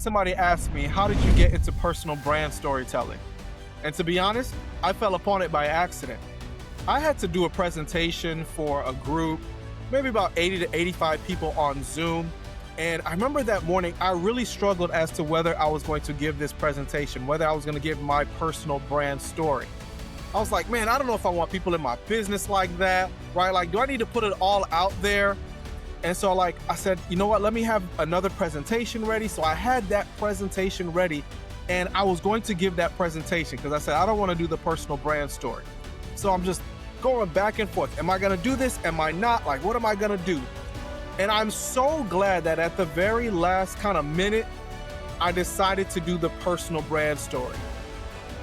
Somebody asked me, how did you get into personal brand storytelling? And to be honest, I fell upon it by accident. I had to do a presentation for a group, maybe about 80 to 85 people on Zoom. And I remember that morning, I really struggled as to whether I was going to give this presentation, whether I was going to give my personal brand story. I was like, man, I don't know if I want people in my business like that, right? Like, do I need to put it all out there? And so I said, you know what, let me have another presentation ready. So I had that presentation ready and I was going to give that presentation because I said, I don't want to do the personal brand story. So I'm just going back and forth. Am I going to do this? Am I not? Like, what am I going to do? And I'm so glad that at the very last kind of minute, I decided to do the personal brand story.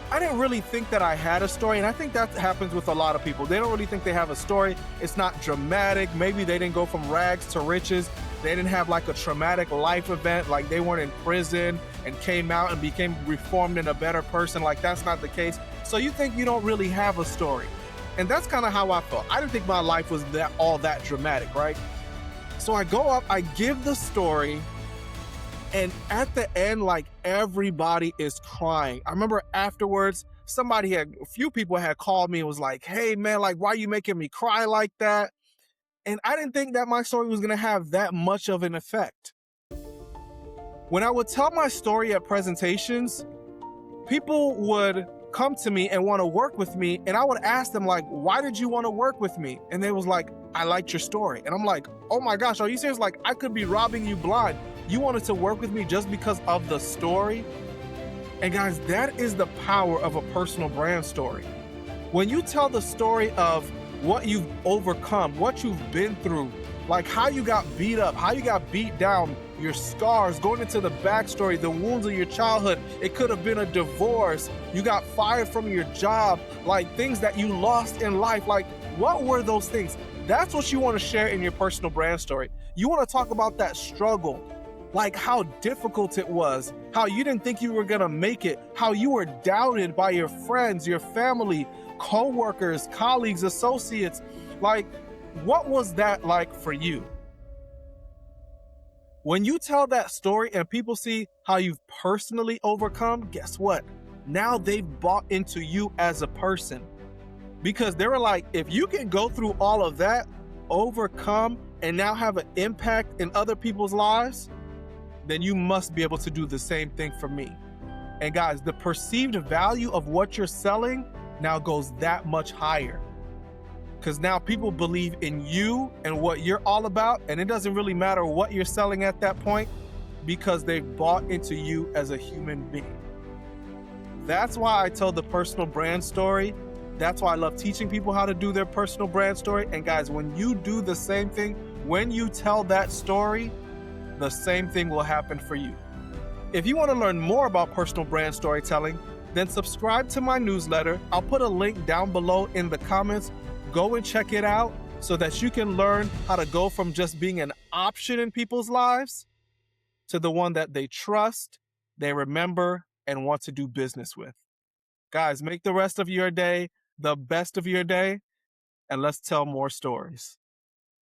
I didn't really think that I had a story, and I think that happens with a lot of people. They don't really think they have a story. It's not dramatic. Maybe they didn't go from rags to riches. They didn't have like a traumatic life event, like they weren't in prison and came out and became reformed and a better person. Like, that's not the case. So you think you don't really have a story. And that's kind of how I felt. I didn't think my life was all that dramatic, right? So I go up, I give the story, and at the end, like, everybody is crying. I remember afterwards, a few people had called me and was like, hey man, like, why are you making me cry like that? And I didn't think that my story was gonna have that much of an effect. When I would tell my story at presentations, people would come to me and want to work with me. And I would ask them, like, why did you want to work with me? And they was like, I liked your story. And I'm like, oh my gosh, are you serious? Like, I could be robbing you blind. You wanted to work with me just because of the story? And guys, that is the power of a personal brand story. When you tell the story of what you've overcome, what you've been through, like how you got beat up, how you got beat down, your scars, going into the backstory, the wounds of your childhood. It could have been a divorce. You got fired from your job, like things that you lost in life. Like, what were those things? That's what you want to share in your personal brand story. You want to talk about that struggle, like how difficult it was, how you didn't think you were going to make it, how you were doubted by your friends, your family, co-workers, colleagues, associates. Like, what was that like for you? When you tell that story and people see how you've personally overcome, guess what? Now they've bought into you as a person. Because they were like, if you can go through all of that, overcome, and now have an impact in other people's lives, then you must be able to do the same thing for me. And guys, the perceived value of what you're selling now goes that much higher. Because now people believe in you and what you're all about, and it doesn't really matter what you're selling at that point because they've bought into you as a human being. That's why I tell the personal brand story. That's why I love teaching people how to do their personal brand story. And guys, when you do the same thing, when you tell that story, the same thing will happen for you. If you want to learn more about personal brand storytelling, then subscribe to my newsletter. I'll put a link down below in the comments. Go and check it out so that you can learn how to go from just being an option in people's lives to the one that they trust, they remember, and want to do business with. Guys, make the rest of your day the best of your day, and let's tell more stories.